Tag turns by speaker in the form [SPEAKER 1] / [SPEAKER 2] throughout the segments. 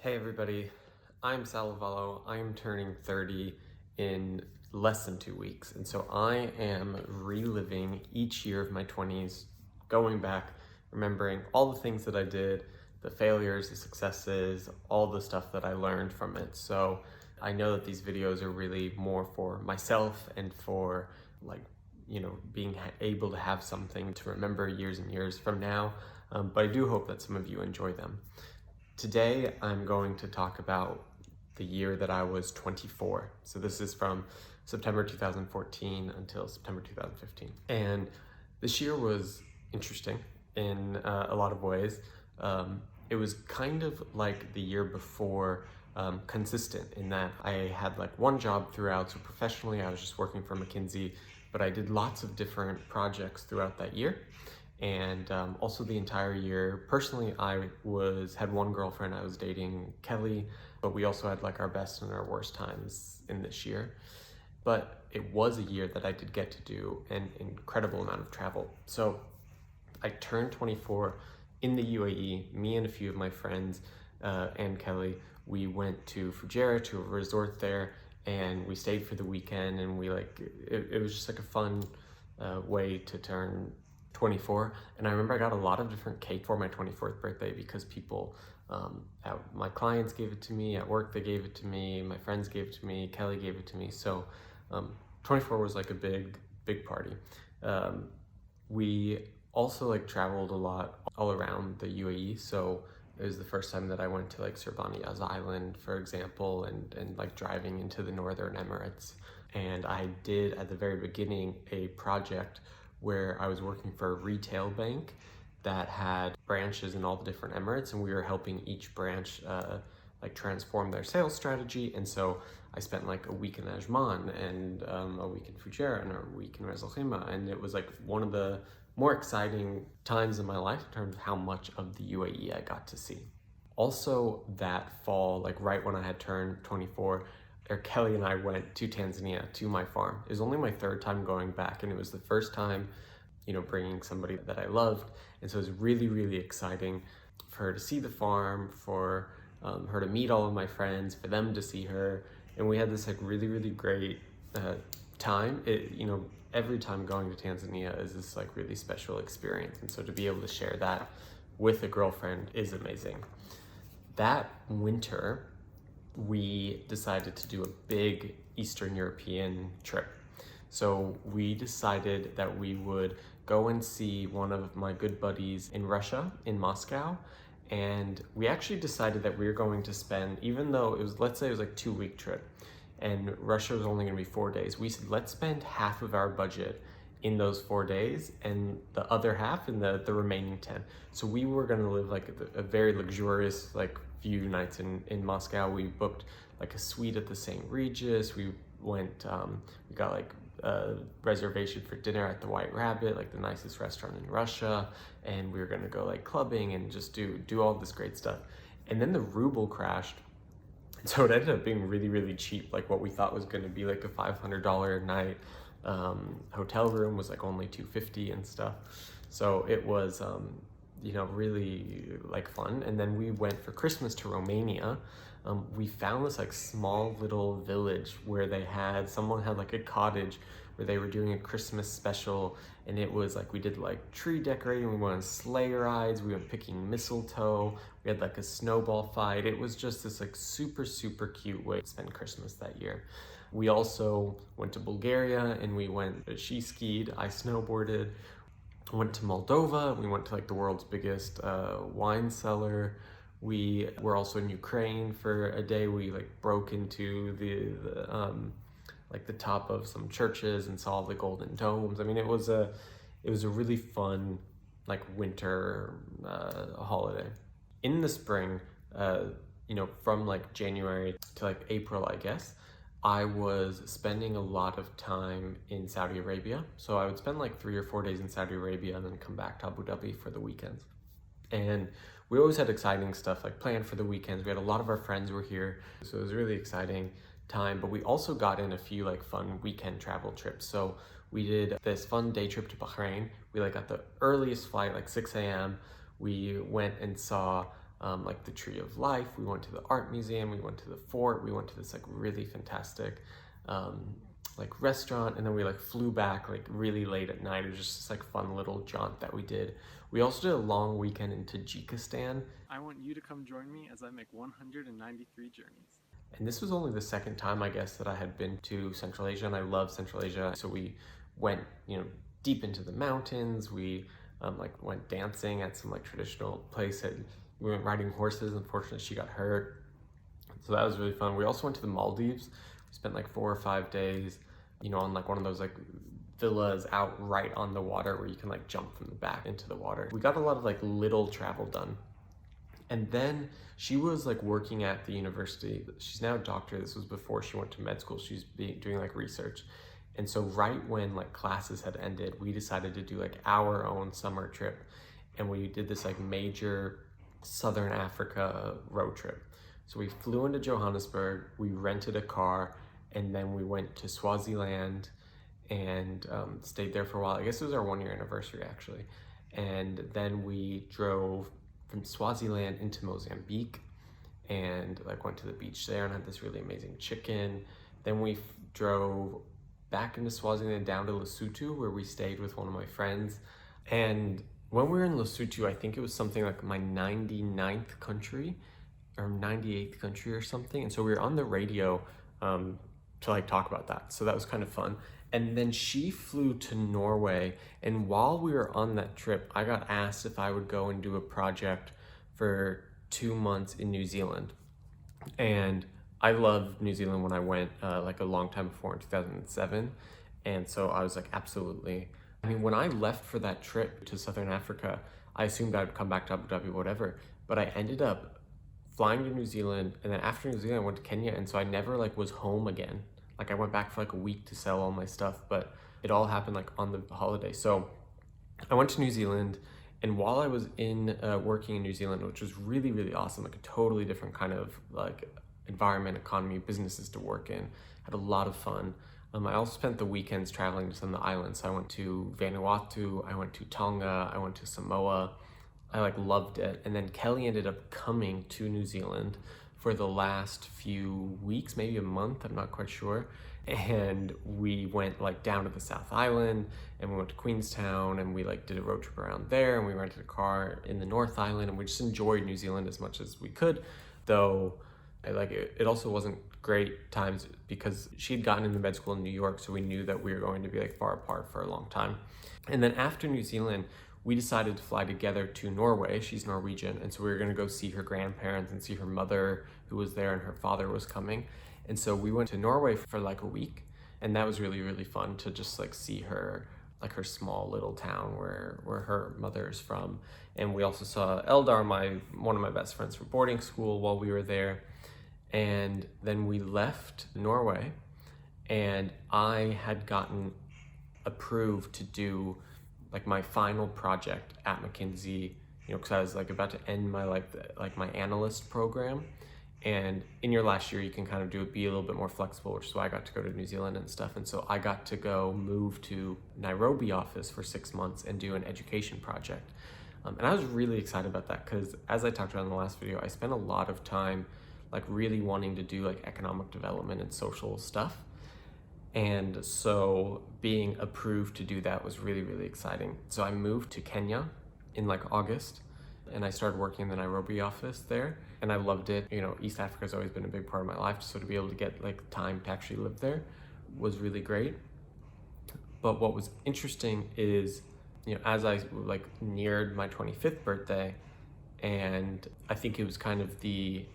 [SPEAKER 1] Hey everybody, I'm Lavallo. I am turning 30 in less than 2 weeks, and so I am reliving each year of my 20s, going back, remembering all the things that I did, the failures, the successes, all the stuff that I learned from it. So I know that these videos are really more for myself and for being able to have something to remember years and years from now, but I do hope that some of you enjoy them. Today, I'm going to talk about the year that I was 24. So this is from September 2014 until September 2015. And this year was interesting in a lot of ways. It was kind of like the year before, consistent in that I had like one job throughout. So professionally, I was just working for McKinsey, but I did lots of different projects throughout that year. And also the entire year, personally, I had one girlfriend. I was dating Kelly, but we also had like our best and our worst times in this year. But it was a year that I did get to do an incredible amount of travel. So I turned 24 in the UAE. Me and a few of my friends and Kelly, we went to Fujairah, to a resort there, and we stayed for the weekend. And it was just like a fun way to turn 24. And I remember I got a lot of different cake for my 24th birthday because people, my clients gave it to me, at work they gave it to me, my friends gave it to me, Kelly gave it to me. So 24 was like a big party. We also like traveled a lot all around the UAE. So it was the first time that I went to like Yaz Island, for example, and like driving into the Northern Emirates. And I did at the very beginning a project where I was working for a retail bank that had branches in all the different Emirates, and we were helping each branch transform their sales strategy. And so I spent like a week in Ajman and a week in Fujairah and a week in Ras Al Khaimah, and it was like one of the more exciting times in my life in terms of how much of the UAE I got to see. Also that fall, like right when I had turned 24, Kelly and I went to Tanzania, to my farm. It was only my third time going back, and it was the first time, bringing somebody that I loved. And so it was really, really exciting for her to see the farm, for her to meet all of my friends, for them to see her. And we had this like really, really great time. Every time going to Tanzania is this like really special experience. And so to be able to share that with a girlfriend is amazing. That winter, we decided to do a big Eastern European trip. So we decided that we would go and see one of my good buddies in Russia, in Moscow. And we actually decided that we were going to spend, even though it was, let's say it was like a 2-week trip and Russia was only gonna be 4 days, we said, let's spend half of our budget in those 4 days and the other half in the remaining 10. So we were gonna live like a very luxurious like few nights in Moscow. We booked like a suite at the St. Regis. We went, we got like a reservation for dinner at the White Rabbit, like the nicest restaurant in Russia. And we were gonna go like clubbing and just do all this great stuff. And then the ruble crashed. So it ended up being really, really cheap. Like what we thought was gonna be like a $500 a night hotel room was like only $250 and stuff. So it was, really like fun. And then we went for Christmas to Romania. We found this like small little village where someone had like a cottage where they were doing a Christmas special, and it was like we did like tree decorating, we went on sleigh rides, we went picking mistletoe, we had like a snowball fight. It was just this like super, super cute way to spend Christmas that year. We also went to Bulgaria and she skied, I snowboarded. Went to Moldova, we went to like the world's biggest wine cellar. We were also in Ukraine for a day. We like broke into the top of some churches and saw the golden domes. I mean, it was a really fun like winter holiday. In the spring, from like January to like April, I guess, I was spending a lot of time in Saudi Arabia. So I would spend like 3 or 4 days in Saudi Arabia and then come back to Abu Dhabi for the weekends. And we always had exciting stuff like planned for the weekends. We had a lot of our friends were here. So it was a really exciting time, but we also got in a few like fun weekend travel trips. So we did this fun day trip to Bahrain. We like got the earliest flight, like 6 a.m. We went and saw like the Tree of Life. We went to the art museum, we went to the fort, we went to this like really fantastic like restaurant, and then we like flew back like really late at night. It was just this like fun little jaunt that we did. We also did a long weekend in Tajikistan. I want you to come join me as I make 193 journeys. And this was only the second time, I guess, that I had been to Central Asia, and I love Central Asia. So we went, deep into the mountains. We like went dancing at some like traditional place. We went riding horses. Unfortunately, she got hurt. So that was really fun. We also went to the Maldives. We spent like 4 or 5 days, on like one of those like villas out right on the water where you can like jump from the back into the water. We got a lot of like little travel done. And then she was like working at the university. She's now a doctor. This was before she went to med school. She's doing like research. And so right when like classes had ended, we decided to do like our own summer trip. And we did this like major Southern Africa road trip. So we flew into Johannesburg, we rented a car, and then we went to Swaziland and stayed there for a while. I guess it was our 1-year anniversary actually. And then we drove from Swaziland into Mozambique and like went to the beach there and had this really amazing chicken. Then we drove back into Swaziland down to Lesotho, where we stayed with one of my friends. And when we were in Lesotho, I think it was something like my 99th country or 98th country or something. And so we were on the radio to like talk about that. So that was kind of fun. And then she flew to Norway. And while we were on that trip, I got asked if I would go and do a project for 2 months in New Zealand. And I loved New Zealand when I went like a long time before in 2007. And so I was like, absolutely. I mean, when I left for that trip to Southern Africa, I assumed I'd come back to Abu Dhabi, whatever. But I ended up flying to New Zealand, and then after New Zealand, I went to Kenya. And so I never like was home again. Like I went back for like a week to sell all my stuff, but it all happened like on the holiday. So I went to New Zealand, and while I was in working in New Zealand, which was really, really awesome, like a totally different kind of like environment, economy, businesses to work in, had a lot of fun. I also spent the weekends traveling to some of the islands. So I went to Vanuatu, I went to Tonga, I went to Samoa. I like loved it. And then Kelly ended up coming to New Zealand for the last few weeks, maybe a month, I'm not quite sure. And we went like down to the South Island, and we went to Queenstown, and we like did a road trip around there, and we rented a car in the North Island, and we just enjoyed New Zealand as much as we could. Though it also wasn't great times because she'd gotten into med school in New York, so we knew that we were going to be like far apart for a long time. And then after New Zealand, we decided to fly together to Norway. She's Norwegian, and so we were gonna go see her grandparents and see her mother who was there, and her father was coming. And so we went to Norway for like a week, and that was really, really fun to just like see her, like her small little town where her mother is from. And we also saw Eldar, one of my best friends from boarding school, while we were there. And then we left Norway, and I had gotten approved to do like my final project at McKinsey, because I was like about to end my my analyst program. And in your last year, you can kind of be a little bit more flexible, which is why I got to go to New Zealand and stuff. And so I got to go move to Nairobi office for 6 months and do an education project. And I was really excited about that because, as I talked about in the last video, I spent a lot of time like really wanting to do like economic development and social stuff. And so being approved to do that was really, really exciting. So I moved to Kenya in like August, and I started working in the Nairobi office there, and I loved it. East Africa has always been a big part of my life, so to be able to get like time to actually live there was really great. But what was interesting is, as I like neared my 25th birthday, and I think it was kind of the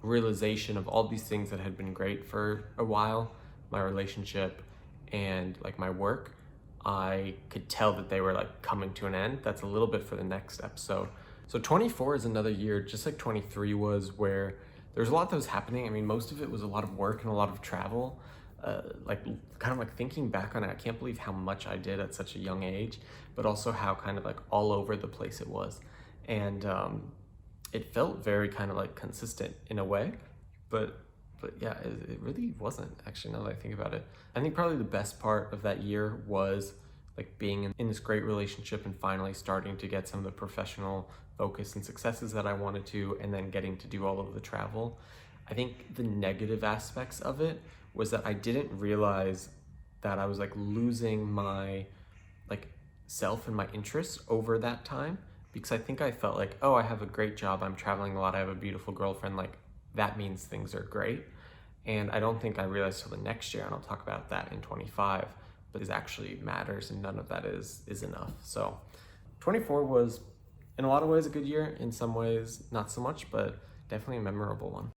[SPEAKER 1] realization of all these things that had been great for a while, my relationship and like my work, I could tell that they were like coming to an end. That's a little bit for the next episode. So 24 is another year, just like 23 was, where there's a lot that was happening. I mean, most of it was a lot of work and a lot of travel. Kind of like thinking back on it, I can't believe how much I did at such a young age, but also how kind of like all over the place it was. And it felt very kind of like consistent in a way, but yeah, it really wasn't, actually, now that I think about it. I think probably the best part of that year was like being in this great relationship and finally starting to get some of the professional focus and successes that I wanted to, and then getting to do all of the travel. I think the negative aspects of it was that I didn't realize that I was like losing my like self and my interests over that time, because I think I felt like, oh, I have a great job, I'm traveling a lot, I have a beautiful girlfriend, like that means things are great. And I don't think I realized till the next year, and I'll talk about that in 25, but this actually matters and none of that is enough. So 24 was in a lot of ways a good year, in some ways not so much, but definitely a memorable one.